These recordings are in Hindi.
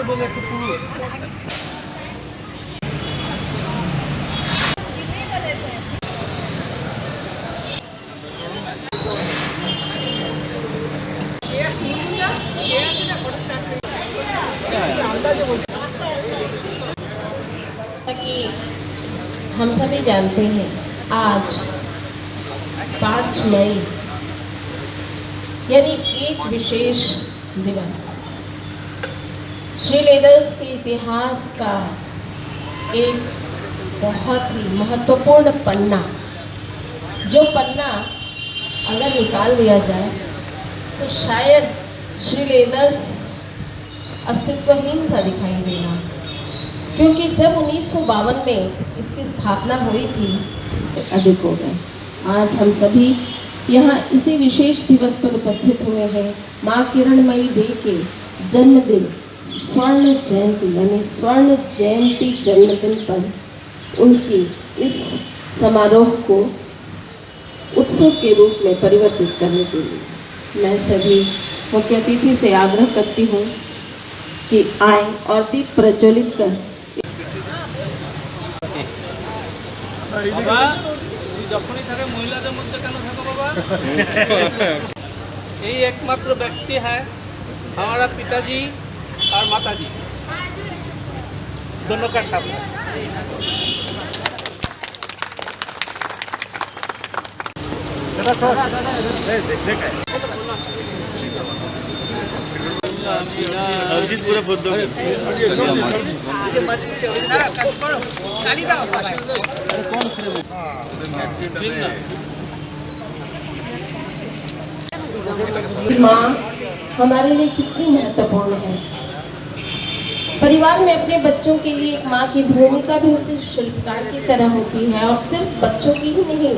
कि हम सभी जानते हैं आज 5 मई यानी एक विशेष दिवस श्रीलेदर्स के इतिहास का एक बहुत ही महत्वपूर्ण पन्ना, जो पन्ना अगर निकाल दिया जाए तो शायद श्रीलेदर्स अस्तित्वहीन सा दिखाई देगा, क्योंकि जब 1952 में इसकी स्थापना हुई थी अधिक हो गए। आज हम सभी यहाँ इसी विशेष दिवस पर उपस्थित हुए हैं। माँ किरणमयी डे के जन्मदिन स्वर्ण जयंती यानी स्वर्ण जयंती जन्मदिन पर उनकी इस समारोह को उत्सव के रूप में परिवर्तित करने के लिए मैं सभी मुख्य अतिथि से आग्रह करती हूँ कि आए और दीप प्रज्वलित कर बाबा যখনই থাকে মহিলাদের মধ্যে কেন থাকো বাবা यही एकमात्र व्यक्ति है हमारा पिताजी और माताजी दोनों का साथ है। अर्जित पूरा बुद्ध माँ हमारे लिए कितनी महत्वपूर्ण है। परिवार में अपने बच्चों के लिए एक माँ की भूमिका भी उसे शिल्पकार की तरह होती है, और सिर्फ बच्चों की ही नहीं,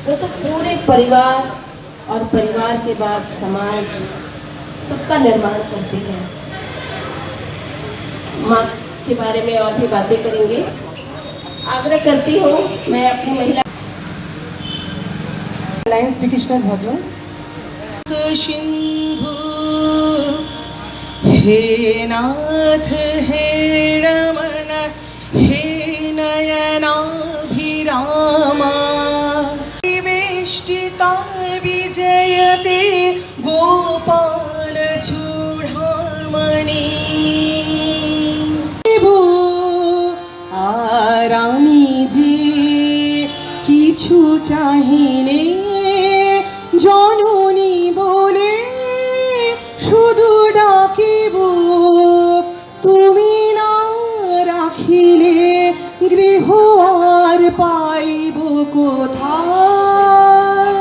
वो तो पूरे परिवार और परिवार के बाद समाज सबका निर्माण करती है। माँ के बारे में और भी बातें करेंगे। आग्रह करती हूँ मैं अपनी महिला श्री कृष्ण भजन। सिंधु हे नाथ हे रमण हे नयनाभिरामा वेष्टिता विजयते गोपाल चूड़ामणि आरामी जे किछु चाहिने जननी बोले शुधु डाकिब तुमी ना राखिले गृह आर पाइब कोथाय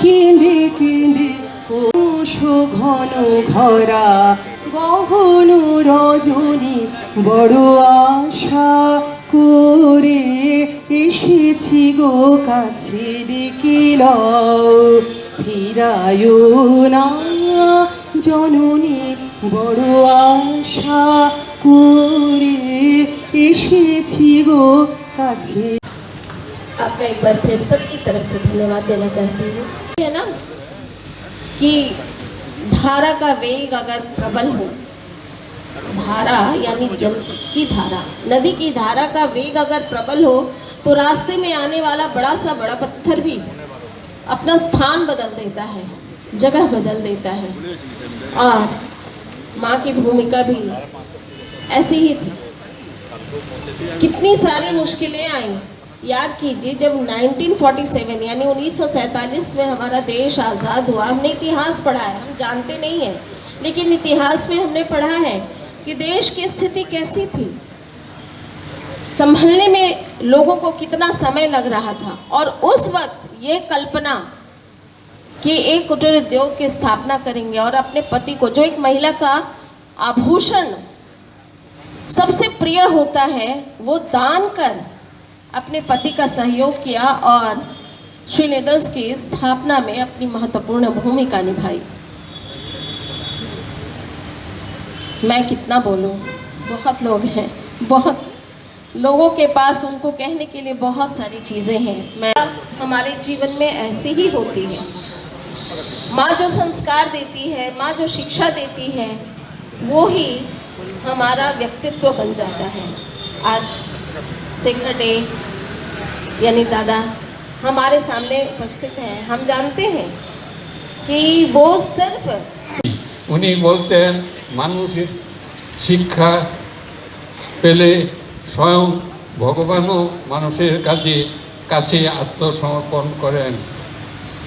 केंदे केंदे कोश घन घरा गहन रजनी बड़ आशा করে এসেছি গো কাছে ডেকে লও ফিরায়ো না জননী বড় আশা করে এসেছি গো কাছে। आपका एक बार फिर सबकी तरफ से धन्यवाद देना चाहती हूँ। है ना कि धारा का वेग अगर प्रबल हो, धारा यानी जल की धारा, नदी की धारा का वेग अगर प्रबल हो तो रास्ते में आने वाला बड़ा पत्थर भी अपना स्थान बदल देता है, जगह बदल देता है। और माँ की भूमिका भी ऐसी ही थी। कितनी सारी मुश्किलें आई। याद कीजिए जब 1947 यानी 1947 में हमारा देश आज़ाद हुआ, हमने इतिहास पढ़ा है, हम जानते नहीं हैं, लेकिन इतिहास में हमने पढ़ा है कि देश की स्थिति कैसी थी, संभलने में लोगों को कितना समय लग रहा था। और उस वक्त ये कल्पना कि एक कुटीर उद्योग की स्थापना करेंगे और अपने पति को, जो एक महिला का आभूषण सबसे प्रिय होता है, वो दान कर अपने पति का सहयोग किया और श्रीलेदर्स की स्थापना में अपनी महत्वपूर्ण भूमिका निभाई। मैं कितना बोलूं, बहुत लोग हैं, बहुत लोगों के पास उनको कहने के लिए बहुत सारी चीज़ें हैं। हमारे जीवन में ऐसी ही होती है। माँ जो संस्कार देती है, माँ जो शिक्षा देती है, वो ही हमारा व्यक्तित्व बन जाता है। आज शेखर डे यानी दादा हमारे सामने उपस्थित हैं। हम जानते हैं कि वो सिर्फ उनी बोलतें मानुषेर शिक्षा पेले स्वयं भगवानও मानुषेर काছে आत्मसमर्पण करें।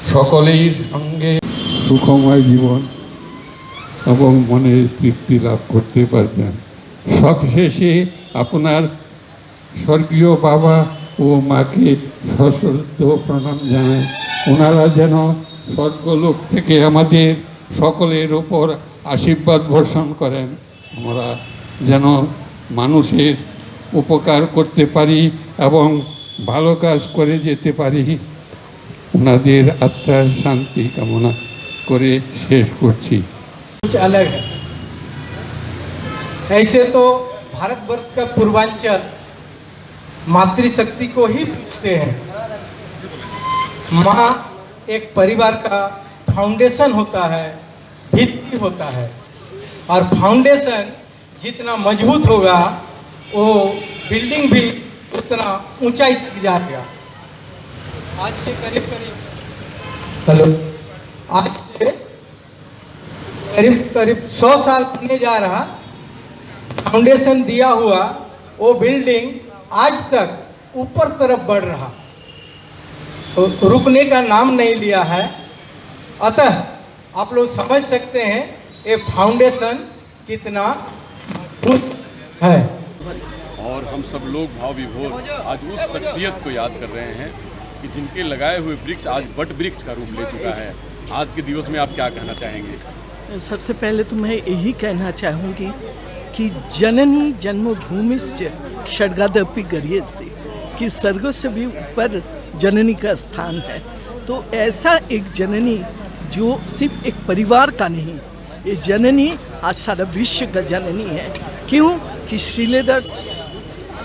सकलेर संगे सुखमय जीवन एवं मनेर तृप्ति लाभ करते पारबेन। सबशेषे आपनार स्वर्गीय बाबा ओ माके सश्रদ্ধ प्रणाम जानाई। ओनारा जेन स्वर्गलोक थेके आमादेर सकलेर ओपर आशीर्वाद बर्षण करें। आमरा जेन मानुषेर उपकार करते पारी एवं भालो काज करे जेते पारी। ओनादेर आत्मार शांति कामना करे शेष करछि। कुछ अलग है। ऐसे तो भारतवर्ष का पूर्वांचल मातृशक्ति को ही पूछते हैं। माँ एक परिवार का फाउंडेशन होता है, भित्ति होता है, और फाउंडेशन जितना मजबूत होगा वो बिल्डिंग भी उतना ऊंचाई तक जाएगा। आज से करीब आज से करीब 100 साल होने जा रहा। फाउंडेशन दिया हुआ वो बिल्डिंग आज तक ऊपर तरफ बढ़ रहा, रुकने का नाम नहीं लिया है। अतः आप लोग समझ सकते हैं ये फाउंडेशन कितना मजबूत है। और हम सब लोग भाव विभोर आज उस शख्सियत को याद कर रहे हैं कि जिनके लगाए हुए वृक्ष आज वट वृक्ष का रूप ले चुका है। आज के दिवस में आप क्या कहना चाहेंगे? सबसे पहले तो मैं यही कहना चाहूँगी कि जननी जन्मभूमिश्च षड्गादपि गरीयसी, कि स्वर्ग से भी ऊपर जननी का स्थान है। तो ऐसा एक जननी जो सिर्फ एक परिवार का नहीं, ये जननी आज सारा विश्व का जननी है। क्यों कि श्रीलेदर्स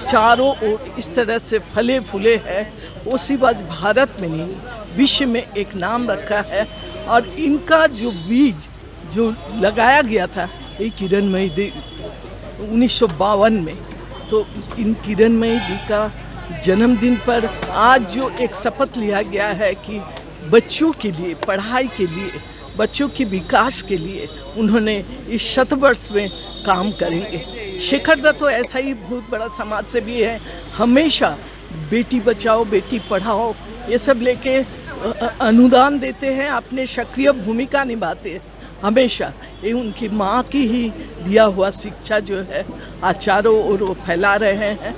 चारों ओर इस तरह से फले फूले है, वो सिर्फ आज भारत में नहीं विश्व में एक नाम रखा है। और इनका जो बीज जो लगाया गया था ये किरणमयी देवी 1952 में, तो इन किरणमयी जी का जन्मदिन पर आज जो एक शपथ लिया गया है कि बच्चों के लिए, पढ़ाई के लिए, बच्चों के विकास के लिए उन्होंने इस शतवर्ष में काम करेंगे। शेखर दा तो ऐसा ही बहुत बड़ा समाज सेवी है। हमेशा बेटी बचाओ बेटी पढ़ाओ ये सब लेके अनुदान देते हैं, अपने सक्रिय भूमिका निभाते हैं हमेशा। ये उनकी माँ की ही दिया हुआ शिक्षा जो है आज चारों ओर वो फैला रहे हैं।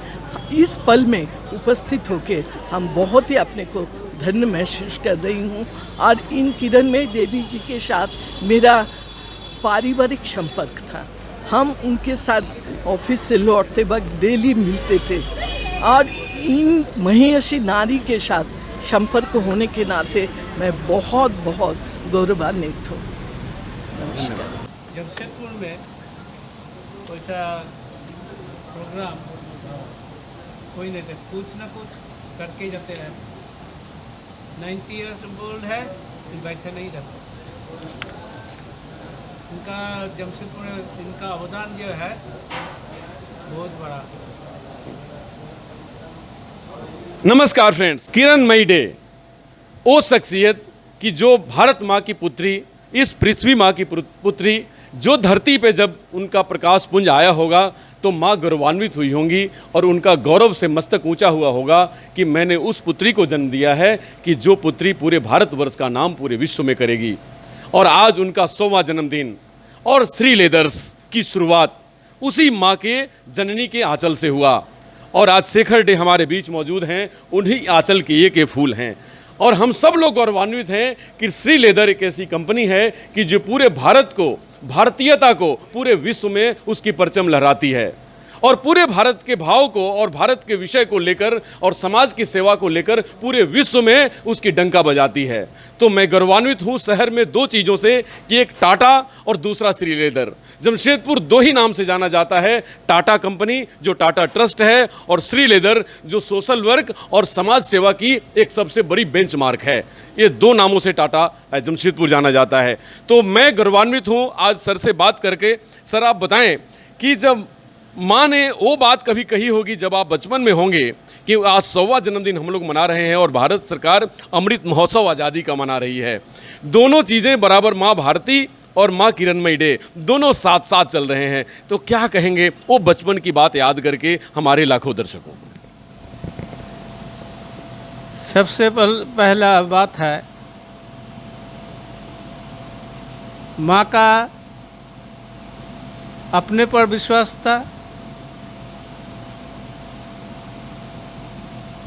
इस पल में उपस्थित होके हम बहुत ही अपने को धन्य महसूस कर रही हूँ। और इन किरणमयी देवी जी के साथ मेरा पारिवारिक संपर्क था। हम उनके साथ ऑफिस से लौटते वक्त डेली मिलते थे और इन महिषी नारी के साथ संपर्क होने के नाते मैं बहुत बहुत गौरवान्वित हूँ। नमस्कार। जमशेदपुर में वैसा प्रोग्राम कोई नहीं थे, कुछ ना कुछ करके जाते रहे। 90 ईयर्स ओल्ड है, बैठे नहीं रहते। इनका जमशेदपुर में इनका अवदान जो है बहुत बड़ा। नमस्कार फ्रेंड्स, किरणमयी डे वो शख्सियत कि जो भारत माँ की पुत्री, इस पृथ्वी माँ की पुत्री, जो धरती पे जब उनका प्रकाश पुंज आया होगा तो माँ गौरवान्वित हुई होंगी और उनका गौरव से मस्तक ऊंचा हुआ होगा कि मैंने उस पुत्री को जन्म दिया है कि जो पुत्री पूरे भारतवर्ष का नाम पूरे विश्व में करेगी। और आज उनका 100वां जन्मदिन और श्री लेदर्स की शुरुआत उसी माँ के जननी के आंचल से हुआ। और आज शेखर डे हमारे बीच मौजूद हैं, उन्हीं आंचल के ये फूल हैं। और हम सब लोग गौरवान्वित हैं कि श्री लेदर एक ऐसी कंपनी है कि जो पूरे भारत को, भारतीयता को पूरे विश्व में उसकी परचम लहराती है और पूरे भारत के भाव को और भारत के विषय को लेकर और समाज की सेवा को लेकर पूरे विश्व में उसकी डंका बजाती है। तो मैं गौरवान्वित हूँ शहर में दो चीज़ों से कि एक टाटा और दूसरा श्री लेदर। जमशेदपुर दो ही नाम से जाना जाता है, टाटा कंपनी जो टाटा ट्रस्ट है और श्री लेदर जो सोशल वर्क और समाज सेवा की एक सबसे बड़ी बेंचमार्क है। ये दो नामों से टाटा जमशेदपुर जाना जाता है। तो मैं गौरवान्वित हूँ आज सर से बात करके। सर आप बताएं कि जब माँ ने वो बात कभी कही होगी जब आप बचपन में होंगे कि आज 100वां जन्मदिन हम लोग मना रहे हैं और भारत सरकार अमृत महोत्सव आज़ादी का मना रही है। दोनों चीज़ें बराबर, माँ भारती और माँ किरणमयी डे दोनों साथ साथ चल रहे हैं। तो क्या कहेंगे वो बचपन की बात याद करके हमारे लाखों दर्शकों को? सबसे पहला बात है, माँ का अपने पर विश्वास था,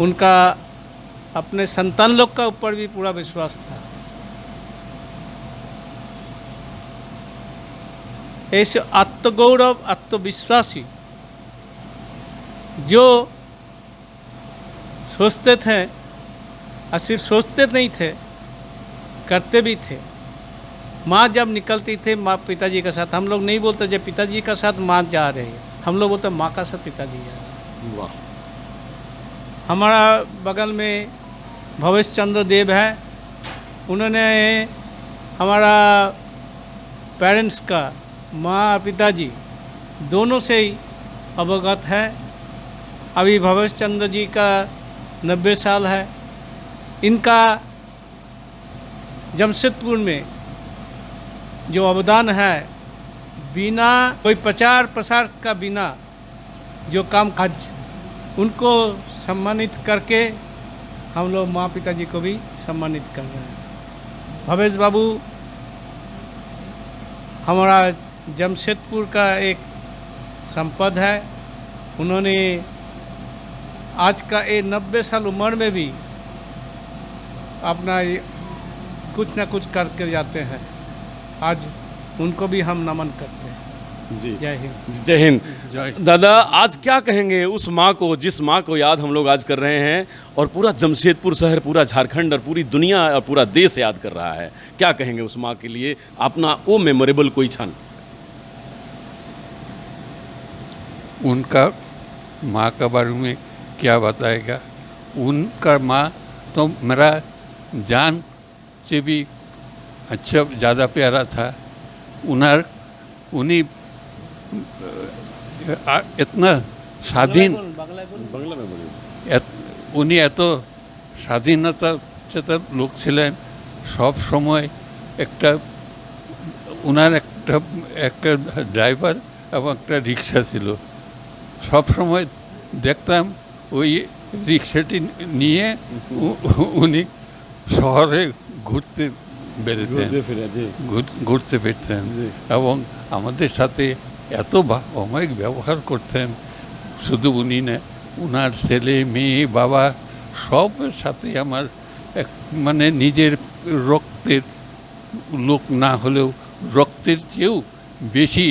उनका अपने संतान लोग का ऊपर भी पूरा विश्वास था। ऐसे आत्मगौरव, आत्मविश्वासी जो सोचते थे, और सिर्फ सोचते नहीं थे, करते भी थे। माँ जब निकलती थी माँ पिताजी के साथ, हम लोग नहीं बोलते जब पिताजी का साथ माँ जा रही है, हम लोग बोलते माँ का साथ पिताजी जा रहे हैं। वाह। हमारा बगल में भवेश चंद्र देव है, उन्होंने हमारा पेरेंट्स का, माँ और पिताजी दोनों से ही अवगत है। अभी भवेश चंद्र जी का 90 साल है। इनका जमशेदपुर में जो अवदान है, बिना कोई प्रचार प्रसार का बिना जो काम काज, उनको सम्मानित करके हम लोग माँ पिताजी को भी सम्मानित कर रहे हैं। भवेश बाबू हमारा जमशेदपुर का एक संपद है। उन्होंने आज का 90 साल उम्र में भी अपना कुछ ना कुछ करके जाते हैं। आज उनको भी हम नमन करते हैं। जी, जय हिंद। जय हिंद। दादा, आज क्या कहेंगे उस माँ को, जिस माँ को याद हम लोग आज कर रहे हैं और पूरा जमशेदपुर शहर, पूरा झारखंड और पूरी दुनिया और पूरा देश याद कर रहा है? क्या कहेंगे उस माँ के लिए, अपना वो मेमोरेबल कोई क्षण? उनका माँ के बारे में क्या बताएगा। उनका माँ तो मेरा जान से भी अच्छा, ज़्यादा प्यारा था। उन्हीं इतना स्वाधीन, बांग्ला में बोलिए। উনি এত স্বাধীনতা চেতা লোক ছিলেন। সব সময় একটা ওনার একটা ড্রাইভার এবং একটা রিক্সা ছিল। সব সময় দেখতাম ওই রিক্সাটি নিয়ে উনি শহরে ঘুরতে বেরোতেন, ঘুরতে বেরোতেন এবং আমাদের সাথে এত অমায়িক ব্যবহার করতেন। শুধু উনি না, উনার ছেলে মেয়ে বাবা সবের সাথে আমার মানে নিজের রক্তের লোক না হলেও রক্তের চেয়েও বেশি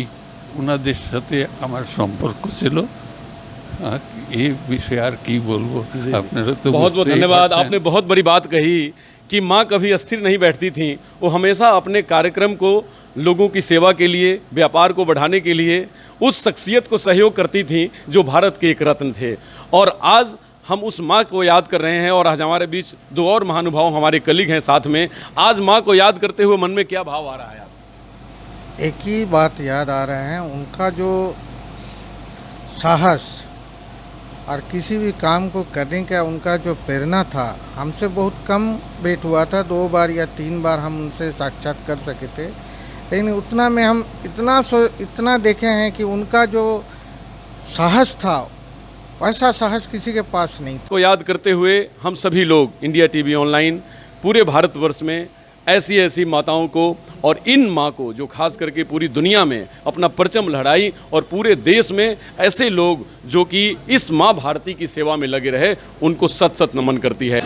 ওনাদের সাথে আমার সম্পর্ক ছিল। এই বিষয়ে আর কি বলবো, আপনারা তো बहुत बहुत धन्यवाद। आपने बहुत बड़ी बात कही कि माँ कभी अस्थिर नहीं बैठती थी। वो हमेशा अपने कार्यक्रम को, लोगों की सेवा के लिए, व्यापार को बढ़ाने के लिए उस शख्सियत को सहयोग करती थी जो भारत के एक रत्न थे। और आज हम उस माँ को याद कर रहे हैं और आज हमारे बीच दो और महानुभाव हमारे कलीग हैं साथ में। आज माँ को याद करते हुए मन में क्या भाव आ रहा है? एक ही बात याद आ रहे हैं, उनका जो साहस और किसी भी काम को करने का उनका जो प्रेरणा था। हमसे बहुत कम भेंट हुआ था, 2 बार या 3 बार हम उनसे साक्षात कर सके थे, लेकिन उतना में हम इतना देखे हैं कि उनका जो साहस था वैसा साहस किसी के पास नहीं था। को याद करते हुए हम सभी लोग इंडिया टीवी ऑनलाइन पूरे भारतवर्ष में ऐसी ऐसी माताओं को और इन माँ को जो खास करके पूरी दुनिया में अपना परचम लहराई और पूरे देश में ऐसे लोग जो कि इस माँ भारती की सेवा में लगे रहे, उनको सत सत नमन करती है।